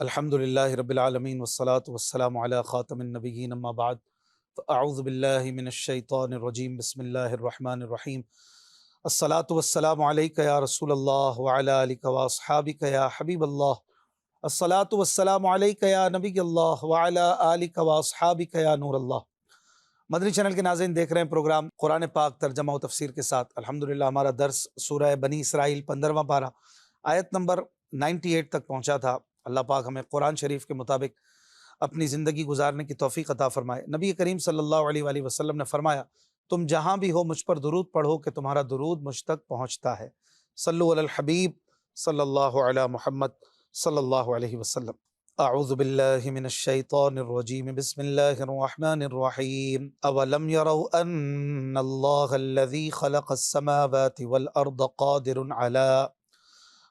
الحمد للہ رب العالمین والصلاة والسلام علی خاتم النبیین اما بعد فاعوذ باللہ من الشیطان الرجیم بسم اللہ الرحمن الرحیم الصلاة والسلام علیک یا رسول اللہ وعلی آلک واصحابک یا حبیب اللہ الصلاة والسلام علیک یا نبی اللہ وعلی آلک واصحابک یا نور اللہ۔ مدنی چینل کے ناظرین، دیکھ رہے ہیں پروگرام قرآن پاک ترجمہ و تفسیر کے ساتھ۔ الحمدللہ ہمارا درس سورہ بنی اسرائیل 15واں پارہ آیت نمبر 98 تک پہنچا تھا۔ اللہ پاک ہمیں قرآن شریف کے مطابق اپنی زندگی گزارنے کی توفیق عطا فرمائے۔ نبی کریم صلی اللہ علیہ وآلہ وسلم نے فرمایا، تم جہاں بھی ہو مجھ پر درود پڑھو کہ تمہارا درود مجھ تک پہنچتا ہے۔ صلو علی الحبیب صلی اللہ علی محمد صلی اللہ علیہ وسلم۔ اعوذ باللہ من الشیطان الرجیم بسم اللہ الرحمن الرحیم۔ اولم يروا ان اللہ الذی خلق السماوات والارض قادر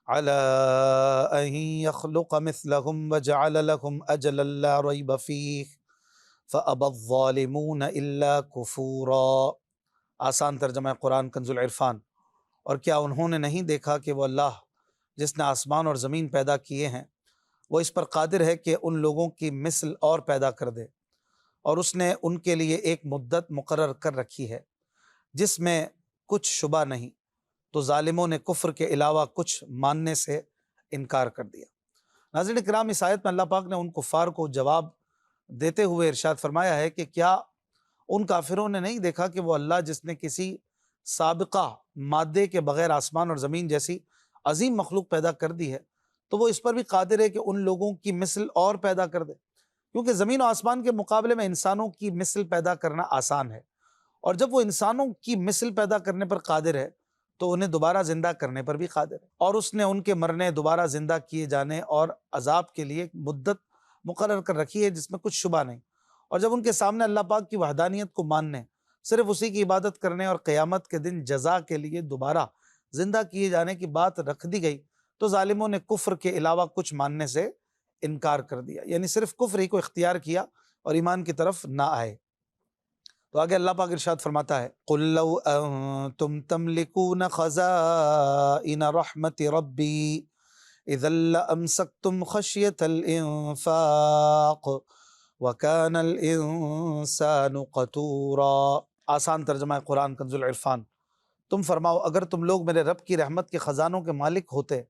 على أن يخلق مثلهم وجعل لهم أجلا لا ريب فيه فأبى الظالمون إلا كفورا۔ آسان ترجمہ قرآن کنز العرفان۔ اور کیا انہوں نے نہیں دیکھا کہ وہ اللہ جس نے آسمان اور زمین پیدا کیے ہیں، وہ اس پر قادر ہے کہ ان لوگوں کی مثل اور پیدا کر دے، اور اس نے ان کے لیے ایک مدت مقرر کر رکھی ہے جس میں کچھ شبہ نہیں، تو ظالموں نے کفر کے علاوہ کچھ ماننے سے انکار کر دیا۔ ناظرین کرام، اس آیت میں اللہ پاک نے ان کفار کو جواب دیتے ہوئے ارشاد فرمایا ہے کہ کیا ان کافروں نے نہیں دیکھا کہ وہ اللہ جس نے کسی سابقہ مادے کے بغیر آسمان اور زمین جیسی عظیم مخلوق پیدا کر دی ہے، تو وہ اس پر بھی قادر ہے کہ ان لوگوں کی مثل اور پیدا کر دے، کیونکہ زمین و آسمان کے مقابلے میں انسانوں کی مثل پیدا کرنا آسان ہے، اور جب وہ انسانوں کی مثل پیدا کرنے پر قادر ہے تو انہیں دوبارہ زندہ کرنے پر بھی قادر ہے، اور اس نے ان کے مرنے، دوبارہ زندہ کیے جانے اور عذاب کے لیے ایک مدت مقرر کر رکھی ہے جس میں کچھ شبہ نہیں۔ اور جب ان کے سامنے اللہ پاک کی وحدانیت کو ماننے، صرف اسی کی عبادت کرنے اور قیامت کے دن جزا کے لیے دوبارہ زندہ کیے جانے کی بات رکھ دی گئی، تو ظالموں نے کفر کے علاوہ کچھ ماننے سے انکار کر دیا، یعنی صرف کفر ہی کو اختیار کیا اور ایمان کی طرف نہ آئے۔ تو آگے اللہ پاک ارشاد فرماتا ہے، قُل لَوْ أَنتُمْ تَمْلِكُونَ خَزَائِنَ رَحْمَةِ رَبِّي إِذًا لَأَمْسَكْتُمْ خَشْيَةَ الْإِنفَاقِ وَكَانَ الْإِنسَانُ قَتُورًا۔ آسان ترجمہ قرآن کنز العرفان۔ تم فرماؤ، اگر تم لوگ میرے رب کی رحمت کے خزانوں کے مالک ہوتے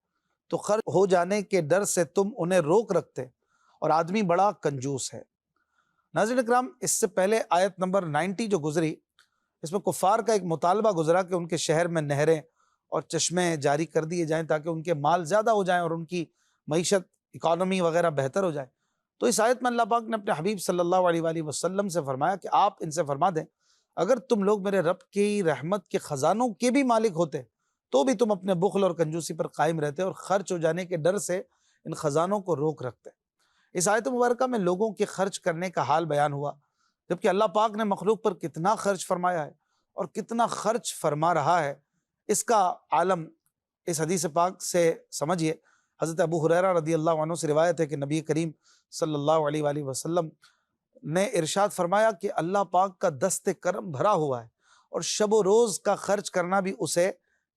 تو خرچ ہو جانے کے ڈر سے تم انہیں روک رکھتے، اور آدمی بڑا کنجوس ہے۔ ناظرین اکرام، اس سے پہلے آیت نمبر 90 جو گزری، اس میں کفار کا ایک مطالبہ گزرا کہ ان کے شہر میں نہریں اور چشمے جاری کر دیے جائیں تاکہ ان کے مال زیادہ ہو جائیں اور ان کی معیشت، اکانومی وغیرہ بہتر ہو جائے۔ تو اس آیت میں اللہ پاک نے اپنے حبیب صلی اللہ علیہ وآلہ وسلم سے فرمایا کہ آپ ان سے فرما دیں، اگر تم لوگ میرے رب کی رحمت کے خزانوں کے بھی مالک ہوتے تو بھی تم اپنے بخل اور کنجوسی پر قائم رہتے اور خرچ ہو جانے کے ڈر سے ان خزانوں کو روک رکھتے۔ اس آیت مبارکہ میں لوگوں کے خرچ کرنے کا حال بیان ہوا، جبکہ اللہ پاک نے مخلوق پر کتنا خرچ فرمایا ہے اور کتنا خرچ فرما رہا ہے، اس کا عالم اس حدیث پاک سے سمجھیے۔ حضرت ابو ہریرہ رضی اللہ عنہ سے روایت ہے کہ نبی کریم صلی اللہ علیہ وآلہ وسلم نے ارشاد فرمایا کہ اللہ پاک کا دست کرم بھرا ہوا ہے اور شب و روز کا خرچ کرنا بھی اسے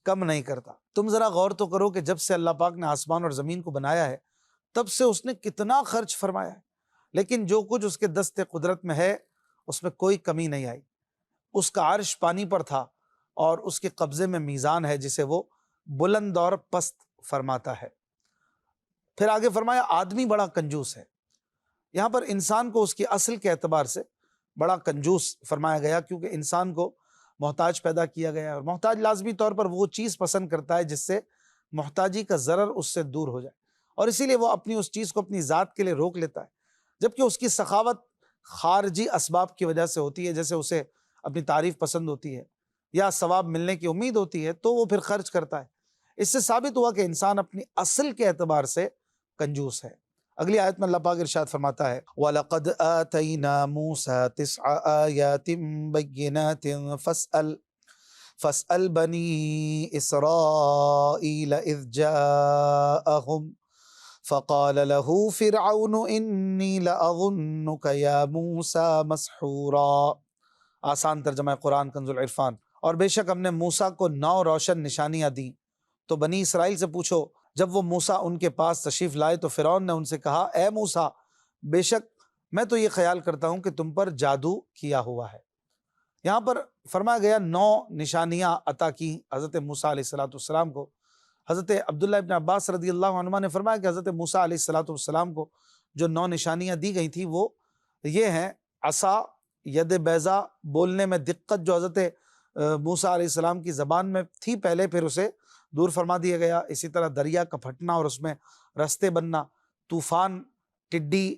کم نہیں کرتا۔ تم ذرا غور تو کرو کہ جب سے اللہ پاک نے آسمان اور زمین کو بنایا ہے تب سے اس نے کتنا خرچ فرمایا ہے، لیکن جو کچھ اس کے دست قدرت میں ہے اس میں کوئی کمی نہیں آئی۔ اس کا عرش پانی پر تھا اور اس کے قبضے میں میزان ہے جسے وہ بلند اور پست فرماتا ہے۔ پھر آگے فرمایا، آدمی بڑا کنجوس ہے۔ یہاں پر انسان کو اس کی اصل کے اعتبار سے بڑا کنجوس فرمایا گیا، کیونکہ انسان کو محتاج پیدا کیا گیا ہے، اور محتاج لازمی طور پر وہ چیز پسند کرتا ہے جس سے محتاجی کا ضرر اس سے دور ہو جائے، اور اسی لیے وہ اپنی اس چیز کو اپنی ذات کے لیے روک لیتا ہے، جبکہ اس کی سخاوت خارجی اسباب کی وجہ سے ہوتی ہے، جیسے اسے اپنی تعریف پسند ہوتی ہے یا ثواب ملنے کی امید ہوتی ہے تو وہ پھر خرچ کرتا ہے۔ اس سے ثابت ہوا کہ انسان اپنی اصل کے اعتبار سے کنجوس ہے۔ اگلی آیت میں اللہ پاک ارشاد فرماتا ہے، وَلَقَدْ آتَيْنَا مُوسَى 9 آيَاتٍ بَيِّنَاتٍ فَاسْأَلْ بَنِي إِسْرَائِيلَ إِذْ جَاءَهُمْ فَقَالَ لَهُ فِرْعَوْنُ إِنِّي لَأَظُنُّكَ يَا مُوسَى مَسْحُورًا۔ آسان ترجمہ قرآن کنز العرفان۔ اور بے شک ہم نے موسیٰ کو 9 روشن نشانیاں دیں، تو بنی اسرائیل سے پوچھو جب وہ موسیٰ ان کے پاس تشریف لائے تو فرعون نے ان سے کہا اے موسیٰ بے شک میں تو یہ خیال کرتا ہوں کہ تم پر جادو کیا ہوا ہے۔ یہاں پر فرمایا گیا 9 نشانیاں عطا کی حضرت موسیٰ علیہ السلام کو۔ حضرت عبداللہ ابن عباس رضی اللہ عنہما نے فرمایا کہ حضرت موسیٰ علیہ السلام کو جو 9 نشانیاں دی گئی تھیں وہ یہ ہیں: عصا، ید بیضا، بولنے میں دقت جو حضرت موسیٰ علیہ السلام کی زبان میں تھی پہلے، پھر اسے دور فرما دیا گیا۔ اسی طرح دریا کا پھٹنا اور اس میں رستے بننا، طوفان، ٹڈی،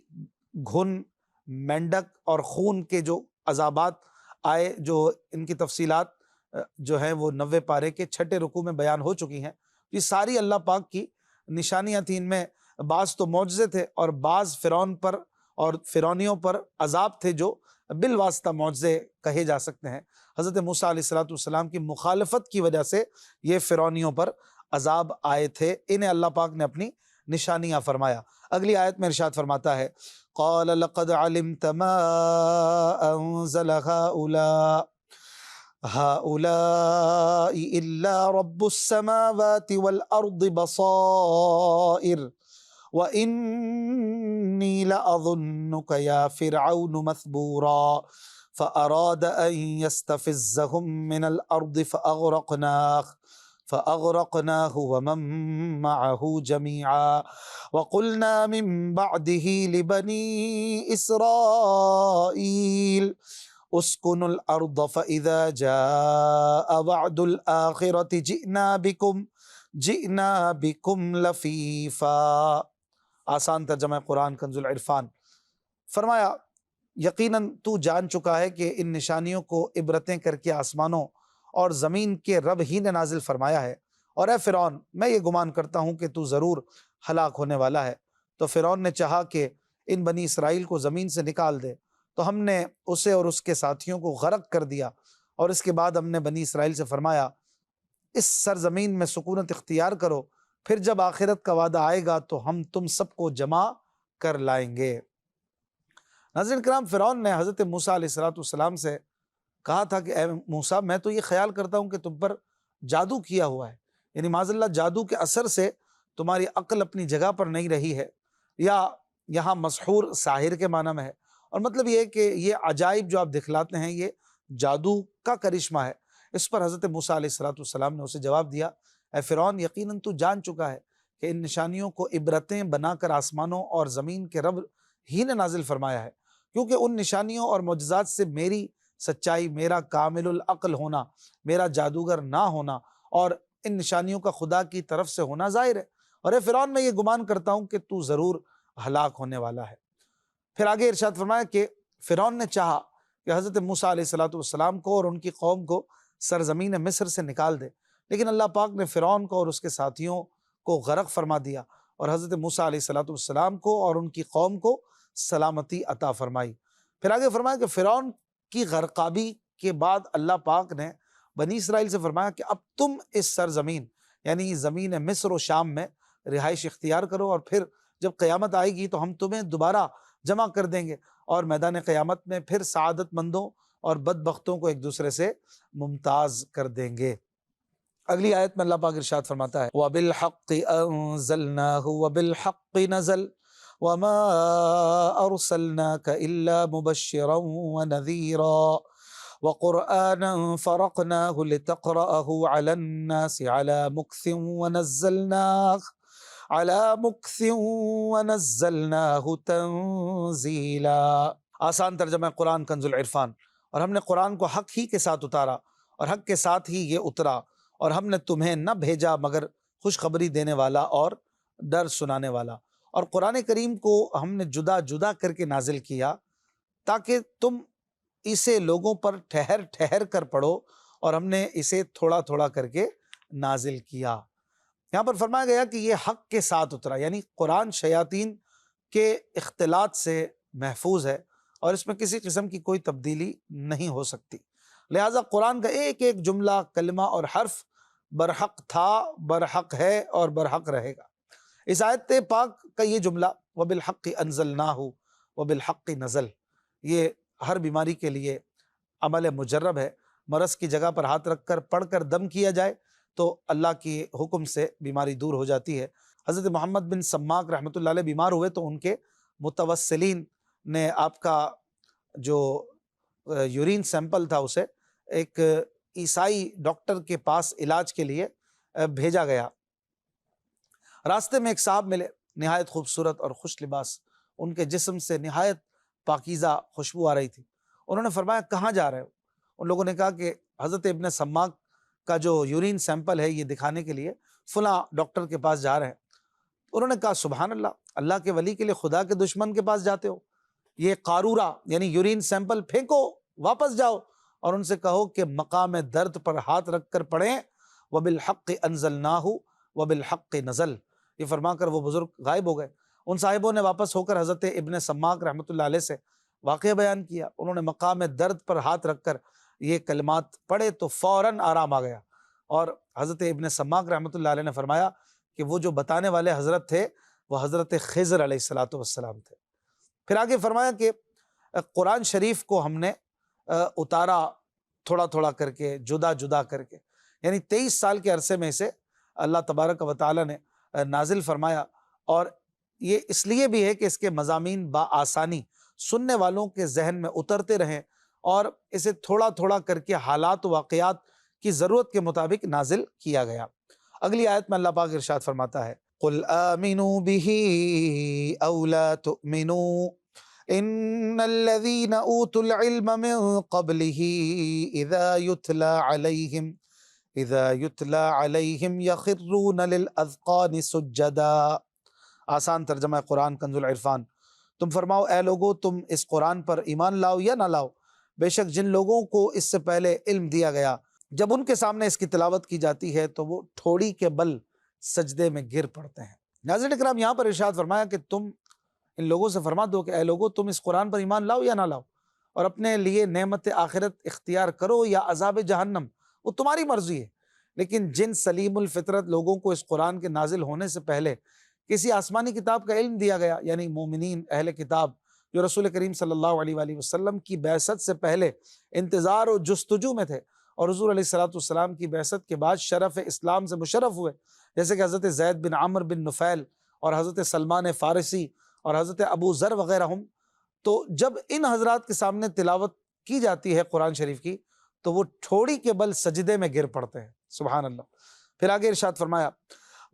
گھن، مینڈک اور خون کے جو عذابات آئے، جو ان کی تفصیلات جو ہیں وہ 90 پارے کے 6 رکوع میں بیان ہو چکی ہیں۔ یہ ساری اللہ پاک کی نشانیاں تھیں۔ ان میں بعض تو معجزے تھے اور بعض فرعون پر اور فرعونیوں پر عذاب تھے جو بالواسطہ معجزے کہے جا سکتے ہیں۔ حضرت موسیٰ علیہ السلام کی مخالفت کی وجہ سے یہ فرعونیوں پر عذاب آئے تھے، انہیں اللہ پاک نے اپنی نشانیاں فرمایا۔ اگلی آیت میں ارشاد فرماتا ہے قال لقد علمت ما انزل هؤلاء الا رب السماوات والارض بصائر وإني لأظنك يا فرعون مثبورا فأراد أن يستفزهم من الأرض فأغرقناه ومن معه جميعا وقلنا من بعده لبني إسرائيل اسكنوا الأرض فإذا جاء وعد الآخرة جئنا بكم لفيفا۔ آسان ترجمہ قرآن کنز العرفان۔ فرمایا یقیناً تو جان چکا ہے کہ ان نشانیوں کو عبرتیں کر کے آسمانوں اور زمین کے رب ہی نے نازل فرمایا ہے، اور اے فرعون میں یہ گمان کرتا ہوں کہ تو ضرور ہلاک ہونے والا ہے۔ تو فرعون نے چاہا کہ ان بنی اسرائیل کو زمین سے نکال دے، تو ہم نے اسے اور اس کے ساتھیوں کو غرق کر دیا، اور اس کے بعد ہم نے بنی اسرائیل سے فرمایا اس سرزمین میں سکونت اختیار کرو، پھر جب آخرت کا وعدہ آئے گا تو ہم تم سب کو جمع کر لائیں گے۔ ناظرین کرام، فرعون نے حضرت موسیٰ علیہ السلام سے کہا تھا کہ اے موسیٰ میں تو یہ خیال کرتا ہوں کہ تم پر جادو کیا ہوا ہے، یعنی معاذ اللہ جادو کے اثر سے تمہاری عقل اپنی جگہ پر نہیں رہی ہے، یا یہاں مسحور ساحر کے معنی میں ہے، اور مطلب یہ ہے کہ یہ عجائب جو آپ دکھلاتے ہیں یہ جادو کا کرشمہ ہے۔ اس پر حضرت موسیٰ علیہ السلام نے اسے جواب دیا اے فرعون یقیناً تو جان چکا ہے کہ ان نشانیوں کو عبرتیں بنا کر آسمانوں اور زمین کے رب ہی نے نازل فرمایا ہے، کیونکہ ان نشانیوں اور معجزات سے میری سچائی، میرا کامل العقل ہونا، میرا جادوگر نہ ہونا اور ان نشانیوں کا خدا کی طرف سے ہونا ظاہر ہے، اور اے فرعون میں یہ گمان کرتا ہوں کہ تو ضرور ہلاک ہونے والا ہے۔ پھر آگے ارشاد فرمایا کہ فرعون نے چاہا کہ حضرت موسیٰ علیہ السلام کو اور ان کی قوم کو سرزمین مصر سے نکال دے، لیکن اللہ پاک نے فرعون کو اور اس کے ساتھیوں کو غرق فرما دیا، اور حضرت موسیٰ علیہ السلام کو اور ان کی قوم کو سلامتی عطا فرمائی۔ پھر آگے فرمایا کہ فرعون کی غرقابی کے بعد اللہ پاک نے بنی اسرائیل سے فرمایا کہ اب تم اس سرزمین یعنی زمین مصر و شام میں رہائش اختیار کرو، اور پھر جب قیامت آئے گی تو ہم تمہیں دوبارہ جمع کر دیں گے، اور میدان قیامت میں پھر سعادت مندوں اور بدبختوں کو ایک دوسرے سے ممتاز کر دیں گے۔ اگلی آیت میں اللہ پاک ارشاد فرماتا ہے وَبِالْحَقِّ أَنزَلْنَاهُ وَبِالْحَقِّ نَزَلَ وَمَا أَرْسَلْنَاكَ إِلَّا مُبَشِّرًا وَنَذِيرًا وَقُرْآنًا فَرَقْنَاهُ لِتَقْرَأَهُ عَلَى النَّاسِ عَلَى مُكْثٍ وَنَزَّلْنَاهُ تَنزِيلًا۔ آسان ترجمہ قرآن کنز العرفان۔ اور ہم نے قرآن کو حق ہی کے ساتھ اتارا اور حق کے ساتھ ہی یہ اترا، اور ہم نے تمہیں نہ بھیجا مگر خوشخبری دینے والا اور ڈر سنانے والا۔ اور قرآن کریم کو ہم نے جدا جدا کر کے نازل کیا تاکہ تم اسے لوگوں پر ٹھہر ٹھہر کر پڑھو، اور ہم نے اسے تھوڑا تھوڑا کر کے نازل کیا۔ یہاں پر فرمایا گیا کہ یہ حق کے ساتھ اترا، یعنی قرآن شیاطین کے اختلاط سے محفوظ ہے اور اس میں کسی قسم کی کوئی تبدیلی نہیں ہو سکتی، لہٰذا قرآن کا ایک ایک جملہ، کلمہ اور حرف برحق تھا، برحق ہے اور برحق رہے گا۔ اس آیت پاک کا یہ جملہ وَبِالْحَقِّ أَنزَلْنَاهُ وَبِالْحَقِّ نَزَلَ یہ ہر بیماری کے لیے عمل مجرب ہے۔ مرض کی جگہ پر ہاتھ رکھ کر پڑھ کر دم کیا جائے تو اللہ کی حکم سے بیماری دور ہو جاتی ہے، حضرت محمد بن سماک رحمۃ اللہ علیہ بیمار ہوئے تو ان کے متوسلین نے آپ کا جو یورین سیمپل تھا اسے ایک عیسائی ڈاکٹر کے پاس علاج کے لیے بھیجا گیا۔ راستے میں ایک صاحب ملے، نہایت خوبصورت اور خوش لباس، ان کے جسم سے نہایت پاکیزہ خوشبو آ رہی تھی۔ انہوں نے فرمایا کہاں جا رہے ہو؟ ان لوگوں نے کہا کہ حضرت ابن سماک کا جو یورین سیمپل ہے یہ دکھانے کے لیے فلاں ڈاکٹر کے پاس جا رہے ہیں۔ انہوں نے کہا سبحان اللہ، اللہ کے ولی کے لیے خدا کے دشمن کے پاس جاتے ہو؟ یہ قارورہ یعنی یورین سیمپل پھینکو، واپس جاؤ اور ان سے کہو کہ مقام درد پر ہاتھ رکھ کر پڑھیں وَبِالْحَقِّ أَنزَلْنَاهُ وَبِالْحَقِّ نَزَلَ، یہ فرما کر وہ بزرگ غائب ہو گئے۔ ان صاحبوں نے واپس ہو کر حضرت ابن سماک رحمۃ اللہ علیہ سے واقعہ بیان کیا۔ انہوں نے مقام درد پر ہاتھ رکھ کر یہ کلمات پڑھے تو فوراً آرام آ گیا، اور حضرت ابن سماک رحمۃ اللہ علیہ نے فرمایا کہ وہ جو بتانے والے حضرت تھے وہ حضرت خضر علیہ السلام تھے۔ پھر آگے فرمایا کہ قرآن شریف کو ہم نے اتارا تھوڑا تھوڑا کر کے، جدا جدا کر کے، یعنی 23 سال کے عرصے میں اسے اللہ تبارک و تعالیٰ نے نازل فرمایا، اور یہ اس لیے بھی ہے کہ اس کے مضامین بآسانی سننے والوں کے ذہن میں اترتے رہیں، اور اسے تھوڑا تھوڑا کر کے حالات و واقعات کی ضرورت کے مطابق نازل کیا گیا۔ اگلی آیت میں اللہ پاک ارشاد فرماتا ہے قُلْ آمِنُوا بِهِ أَوْ لَا تُؤْمِنُوا إِنَّ الَّذِينَ أُوتُوا الْعِلْمَ مِنْ قَبْلِهِ إِذَا يُتْلَى عَلَيْهِمْ يَخِرُّونَ لِلْأَذْقَانِ سُجَّدًا۔ آسان ترجمہ قرآن کنز العرفان۔ تم فرماؤ اے لوگو تم اس قرآن پر ایمان لاؤ یا نہ لاؤ، بے شک جن لوگوں کو اس سے پہلے علم دیا گیا جب ان کے سامنے اس کی تلاوت کی جاتی ہے تو وہ ٹھوڑی کے بل سجدے میں گر پڑتے ہیں۔ ناظرین اکرام، یہاں پر ارشاد فرمایا کہ تم ان لوگوں سے فرما دو کہ اے لوگو تم اس قرآن پر ایمان لاؤ یا نہ لاؤ، اور اپنے لیے نعمت آخرت اختیار کرو یا عذاب جہنم، وہ تمہاری مرضی ہے۔ لیکن جن سلیم الفطرت لوگوں کو اس قرآن کے نازل ہونے سے پہلے کسی آسمانی کتاب کا علم دیا گیا، یعنی مومنین اہل کتاب جو رسول کریم صلی اللہ علیہ وآلہ وسلم کی بعثت سے پہلے انتظار و جستجو میں تھے، اور حضور علیہ السلام کی بعثت کے بعد شرف اسلام سے مشرف ہوئے، جیسے کہ حضرت زید بن عمر بن نفیل اور حضرت سلمان فارسی اور حضرت ابو ذر وغیرہ ہم، تو جب ان حضرات کے سامنے تلاوت کی جاتی ہے قرآن شریف کی تو وہ ٹھوڑی کے بل سجدے میں گر پڑتے ہیں۔ سبحان اللہ۔ پھر آگے ارشاد فرمایا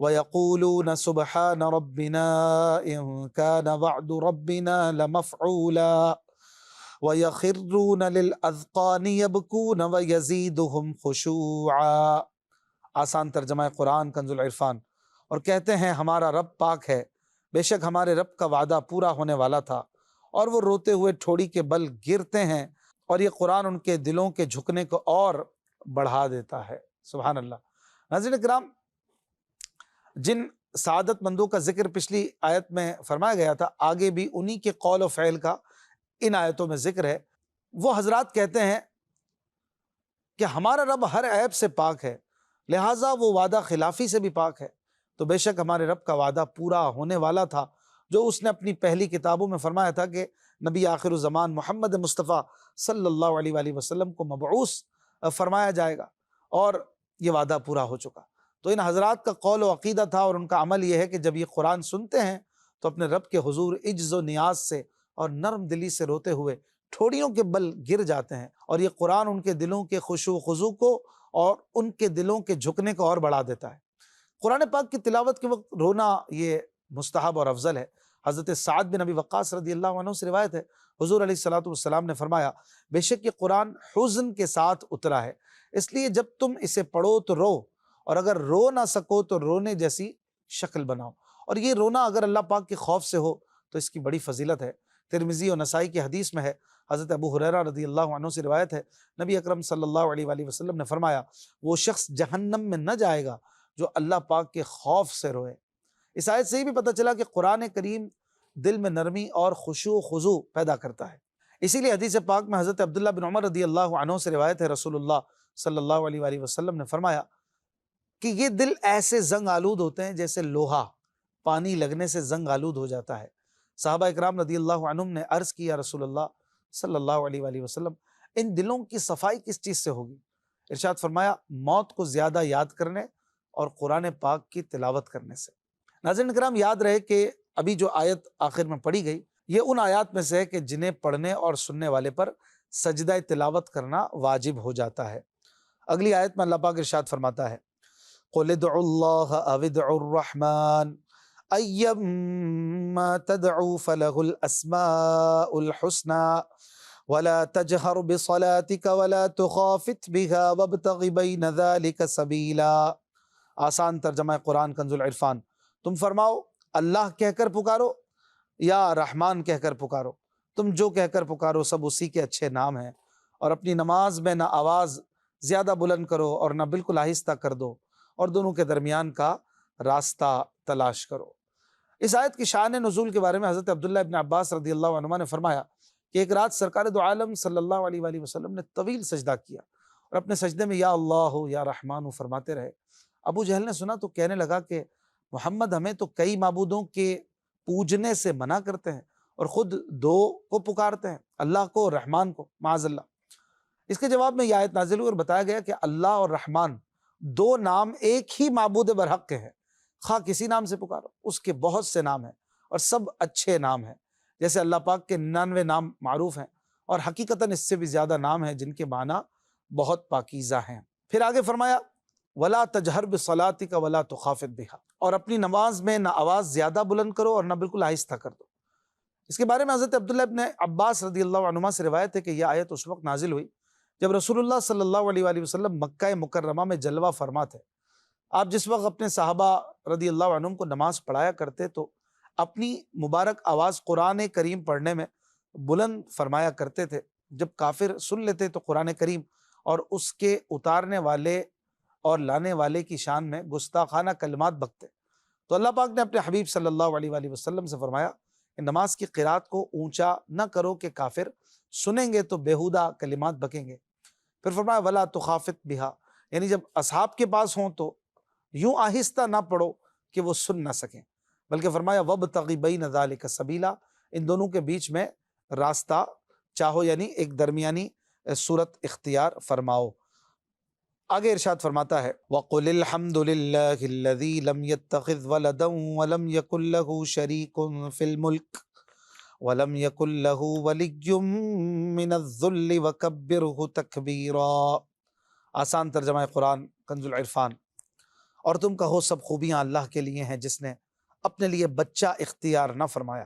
وَيَقُولُونَ سُبْحَانَ رَبِّنَا إِن كَانَ وَعْدُ رَبِّنَا لَمَفْعُولًا وَيَخِرُّونَ لِلْأَذْقَانِ يَبْكُونَ وَيَزِيدُهُمْ خُشُوعًا۔ آسان ترجمہ قرآن کنز العرفان۔ اور کہتے ہیں ہمارا رب پاک ہے، بے شک ہمارے رب کا وعدہ پورا ہونے والا تھا، اور وہ روتے ہوئے ٹھوڑی کے بل گرتے ہیں، اور یہ قرآن ان کے دلوں کے جھکنے کو اور بڑھا دیتا ہے۔ سبحان اللہ۔ ناظرین اکرام، جن سعادت مندوں کا ذکر پچھلی آیت میں فرمایا گیا تھا، آگے بھی انہی کے قول و فعل کا ان آیتوں میں ذکر ہے۔ وہ حضرات کہتے ہیں کہ ہمارا رب ہر عیب سے پاک ہے، لہٰذا وہ وعدہ خلافی سے بھی پاک ہے، تو بے شک ہمارے رب کا وعدہ پورا ہونے والا تھا جو اس نے اپنی پہلی کتابوں میں فرمایا تھا کہ نبی آخر الزمان محمد مصطفیٰ صلی اللہ علیہ وآلہ وسلم کو مبعوث فرمایا جائے گا، اور یہ وعدہ پورا ہو چکا۔ تو ان حضرات کا قول و عقیدہ تھا، اور ان کا عمل یہ ہے کہ جب یہ قرآن سنتے ہیں تو اپنے رب کے حضور عجز و نیاز سے اور نرم دلی سے روتے ہوئے ٹھوڑیوں کے بل گر جاتے ہیں، اور یہ قرآن ان کے دلوں کے خشوع و خضوع کو اور ان کے دلوں کے جھکنے کو اور بڑھا دیتا ہے۔ قرآن پاک کی تلاوت کے وقت رونا یہ مستحب اور افضل ہے۔ حضرت سعد بن ابی وقاص رضی اللہ عنہ سے روایت ہے، حضور علیہ السلام نے فرمایا بے شک یہ قرآن حزن کے ساتھ اترا ہے، اس لیے جب تم اسے پڑھو تو رو، اور اگر رو نہ سکو تو رونے جیسی شکل بناؤ۔ اور یہ رونا اگر اللہ پاک کے خوف سے ہو تو اس کی بڑی فضیلت ہے۔ ترمذی اور نسائی کی حدیث میں ہے، حضرت ابو ہریرہ رضی اللہ عنہ سے روایت ہے، نبی اکرم صلی اللہ علیہ وآلہ وسلم نے فرمایا وہ شخص جہنم میں نہ جائے گا جو اللہ پاک کے خوف سے روئے۔ اس آیت سے یہ بھی پتہ چلا کہ قرآن کریم دل میں نرمی اور خشوع و خضوع پیدا کرتا ہے۔ اسی لیے حدیث پاک میں حضرت عبداللہ بن عمر رضی اللہ عنہ سے روایت ہے، رسول اللہ صلی اللہ علیہ وآلہ وسلم نے فرمایا کہ یہ دل ایسے زنگ آلود ہوتے ہیں جیسے لوہا پانی لگنے سے زنگ آلود ہو جاتا ہے۔ صحابہ اکرام رضی اللہ عنہم نے عرض کیا رسول اللہ صلی اللہ علیہ وآلہ وسلم ان دلوں کی صفائی کس چیز سے ہوگی؟ ارشاد فرمایا موت کو زیادہ یاد کرنے اور قرآن پاک کی تلاوت کرنے سے۔ ناظرین کرام، یاد رہے کہ ابھی جو آیت آخر میں پڑھی گئی یہ ان آیات میں سے ہے کہ جنہیں پڑھنے اور سننے والے پر سجدہ تلاوت کرنا واجب ہو جاتا ہے۔ اگلی آیت میں اللہ پاک ارشاد فرماتا ہے قُلِ ادْعُوا اللَّهَ أَوِ ادْعُوا الرَّحْمَٰنَ أَيَّمَّا تَدْعُوا فَلَهُ الْأَسْمَاءُ الْحُسْنَىٰ وَلَا تَجْهَرْ بِصَلَاتِكَ وَلَا تُخَافِتْ بِهَا وَابْتَغِ بَيْنَ ذَلِكَ سَبِيلًا۔ آسان ترجمہ قرآن کنز العرفان۔ تم فرماؤ اللہ کہہ کر پکارو یا رحمان کہہ کر پکارو، تم جو کہہ کر پکارو سب اسی کے اچھے نام ہیں، اور اپنی نماز میں نہ آواز زیادہ بلند کرو اور نہ بالکل آہستہ کر دو، اور دونوں کے درمیان کا راستہ تلاش کرو۔ اس آیت کی شان نزول کے بارے میں حضرت عبداللہ ابن عباس رضی اللہ عنہما نے فرمایا کہ ایک رات سرکار دو عالم صلی اللہ علیہ وآلہ وسلم نے طویل سجدہ کیا اور اپنے سجدے میں یا اللہ یا رحمان فرماتے رہے۔ ابو جہل نے سنا تو کہنے لگا کہ محمد ہمیں تو کئی معبودوں کے پوجنے سے منع کرتے ہیں اور خود دو کو پکارتے ہیں، اللہ کو اور رحمان کو، معاذ اللہ۔ اس کے جواب میں یہ آیت نازل ہوئی اور بتایا گیا کہ اللہ اور رحمان دو نام ایک ہی معبود برحق کے ہیں، خواہ کسی نام سے پکارو، اس کے بہت سے نام ہیں اور سب اچھے نام ہیں، جیسے اللہ پاک کے 99 نام معروف ہیں اور حقیقتاً اس سے بھی زیادہ نام ہیں جن کے معنی بہت پاکیزہ ہیں۔ پھر آگے فرمایا وَلَا تَجْهَرْ بِصَلَاتِكَ وَلَا تُخَافِتْ بِهَا، اور اپنی نماز میں نہ آواز زیادہ بلند کرو اور نہ بالکل آہستہ کر دو۔ اس کے بارے میں حضرت عبداللہ ابن عباس رضی اللہ عنہما سے روایت ہے کہ یہ آیت اس وقت نازل ہوئی جب رسول اللہ صلی اللہ علیہ وآلہ وسلم مکہ مکرمہ میں جلوہ فرما تھے۔ آپ جس وقت اپنے صحابہ رضی اللہ عنہم کو نماز پڑھایا کرتے تو اپنی مبارک آواز قرآن کریم پڑھنے میں بلند فرمایا کرتے تھے۔ جب کافر سن لیتے تو قرآن کریم اور اس کے اتارنے والے اور لانے والے کی شان میں گستاخانہ کلمات بکتے، تو اللہ پاک نے اپنے حبیب صلی اللہ علیہ وآلہ وسلم سے فرمایا کہ نماز کی قرات کو اونچا نہ کرو کہ کافر سنیں گے تو بیہودہ کلمات بکیں گے۔ پھر فرمایا ولا تخافت بہا، یعنی جب اصحاب کے پاس ہوں تو یوں آہستہ نہ پڑھو کہ وہ سن نہ سکیں، بلکہ فرمایا وابتغ بین ذلک سبیلا، ان دونوں کے بیچ میں راستہ چاہو، یعنی ایک درمیانی صورت اختیار فرماؤ۔ آگے ارشاد فرماتا ہے وَقُلِ الْحَمْدُ لِلَّهِ الَّذِي لَمْ يَتَّخِذْ وَلَدًا وَلَمْ يَكُنْ لَهُ شَرِيكٌ فِي الْمُلْكِ وَلَمْ يَكُنْ لَهُ وَلِيٌّ مِّنَ الذُّلِّ وَكَبِّرْهُ تَكْبِيرًا۔ آسان ترجمہ قرآن کنز العرفان۔ اور تم کہو سب خوبیاں اللہ کے لیے ہیں جس نے اپنے لیے بچہ اختیار نہ فرمایا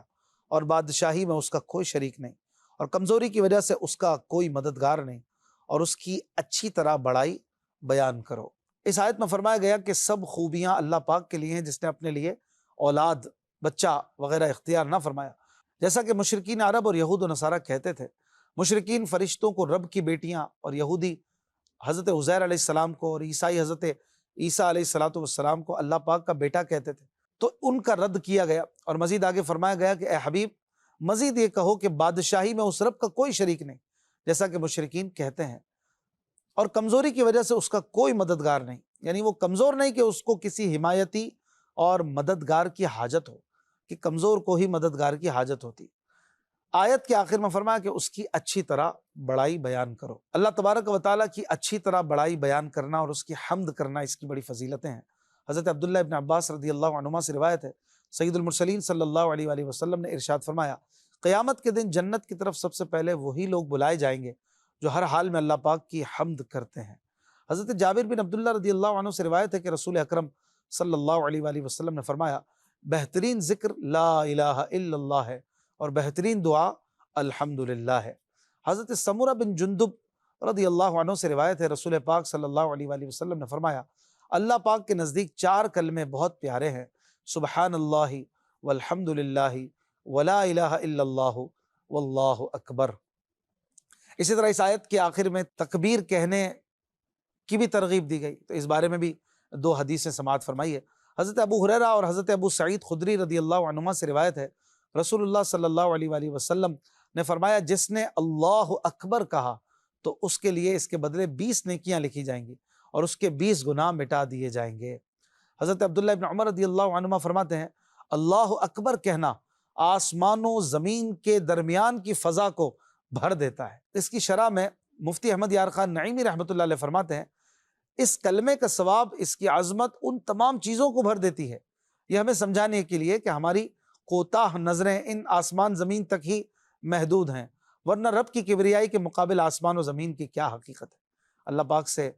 اور بادشاہی میں اس کا کوئی شریک نہیں، اور کمزوری کی وجہ سے اس کا کوئی مددگار نہیں، اور اس کی اچھی طرح بڑائی بیان کرو۔ اس آیت میں فرمایا گیا کہ سب خوبیاں اللہ پاک کے لیے ہیں جس نے اپنے لیے اولاد، بچہ وغیرہ اختیار نہ فرمایا، جیسا کہ مشرکین عرب اور یہود و نصارہ کہتے تھے۔ مشرکین فرشتوں کو رب کی بیٹیاں اور یہودی حضرت عزیر علیہ السلام کو اور عیسائی حضرت عیسیٰ علیہ السلام کو اللہ پاک کا بیٹا کہتے تھے، تو ان کا رد کیا گیا، اور مزید آگے فرمایا گیا کہ اے حبیب مزید یہ کہو کہ بادشاہی میں اس رب کا کوئی شریک نہیں، جیسا کہ مشرکین کہتے ہیں، اور کمزوری کی وجہ سے اس کا کوئی مددگار نہیں، یعنی وہ کمزور نہیں کہ اس کو کسی حمایتی اور مددگار کی حاجت ہو، کہ کمزور کو ہی مددگار کی حاجت ہوتی۔ آیت کے آخر میں فرمایا کہ اس کی اچھی طرح بڑائی بیان کرو۔ اللہ تبارک و تعالیٰ کی اچھی طرح بڑائی بیان کرنا اور اس کی حمد کرنا، اس کی بڑی فضیلتیں ہیں۔ حضرت عبداللہ ابن عباس رضی اللہ عنہما سے روایت ہے، سید المرسلین صلی اللہ علیہ وآلہ وسلم نے ارشاد فرمایا قیامت کے دن جنت کی طرف سب سے پہلے وہی لوگ بلائے جائیں گے جو ہر حال میں اللہ پاک کی حمد کرتے ہیں۔ حضرت جابر بن عبداللہ رضی اللہ عنہ سے روایت ہے کہ رسول اکرم صلی اللہ علیہ وآلہ وسلم نے فرمایا بہترین ذکر لا الہ الا اللہ ہے اور بہترین دعا الحمدللہ ہے۔ حضرت سمورہ بن جندب رضی اللہ عنہ سے روایت ہے، رسول پاک صلی اللہ علیہ وآلہ وسلم نے فرمایا اللہ پاک کے نزدیک 4 کلمے بہت پیارے ہیں، سبحان اللہ والحمدللہ ولا الہ الا اللہ واللہ اکبر۔ اسی طرح اس آیت کے آخر میں تکبیر کہنے کی بھی ترغیب دی گئی، تو اس بارے میں بھی 2 حدیثیں سماعت فرمائی ہے۔ حضرت ابو ہریرہ اور حضرت ابو سعید خدری رضی اللہ عنہما سے روایت ہے، رسول اللہ صلی اللہ علیہ وآلہ وسلم نے فرمایا جس نے اللہ اکبر کہا تو اس کے لیے اس کے بدلے 20 نیکیاں لکھی جائیں گی اور اس کے 20 گناہ مٹا دیے جائیں گے۔ حضرت عبداللہ ابن عمر رضی اللہ عنہما فرماتے ہیں اللہ اکبر کہنا آسمان و زمین کے درمیان کی فضا کو بھر دیتا ہے۔ اس کی شرح میں مفتی احمد یار خان نعیمی رحمۃ اللہ علیہ فرماتے ہیں اس کلمے کا ثواب، اس کی عظمت ان تمام چیزوں کو بھر دیتی ہے یہ ہمیں سمجھانے کے لیے کہ ہماری کوتاہ نظریں ان آسمان زمین تک ہی محدود ہیں، ورنہ رب کی کبریائی کے مقابل آسمان و زمین کی کیا حقیقت ہے۔ اللہ پاک سے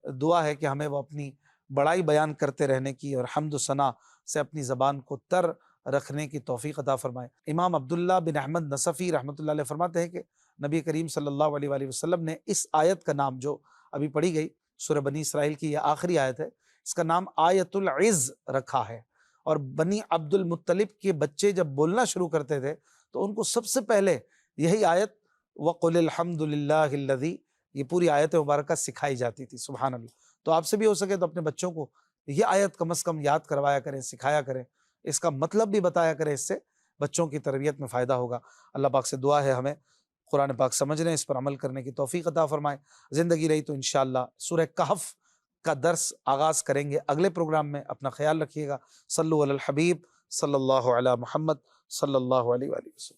دعا ہے کہ ہمیں وہ اپنی بڑائی بیان کرتے رہنے کی اور حمد و ثنا سے اپنی زبان کو تر رکھنے کی توفیق عطا فرمائے۔ امام عبداللہ بن احمد نصفی رحمۃ اللہ علیہ فرماتے ہیں کہ نبی کریم صلی اللہ علیہ وآلہ وسلم نے اس آیت کا نام جو ابھی پڑھی گئی سورہ بنی اسرائیل کی، یہ آخری آیت ہے، اس کا نام آیت العز رکھا ہے۔ اور بنی عبد المطلب کے بچے جب بولنا شروع کرتے تھے تو ان کو سب سے پہلے یہی آیت وَقُلِ الْحَمْدُ لِلَّهِ الَّذِي، یہ پوری آیت مبارکہ سکھائی جاتی تھی۔ سبحان اللہ۔ تو آپ سے بھی ہو سکے تو اپنے بچوں کو یہ آیت کم از کم یاد کروایا کریں، سکھایا کریں، اس کا مطلب بھی بتایا کریں، اس سے بچوں کی تربیت میں فائدہ ہوگا۔ اللہ پاک سے دعا ہے ہمیں قرآن پاک سمجھنے، اس پر عمل کرنے کی توفیق عطا فرمائے۔ زندگی رہی تو انشاءاللہ سورہ کہف کا درس آغاز کریں گے اگلے پروگرام میں۔ اپنا خیال رکھیے گا۔ صلو علی الحبیب صلی اللہ علی محمد صلی اللہ علیہ وآلہ وسلم۔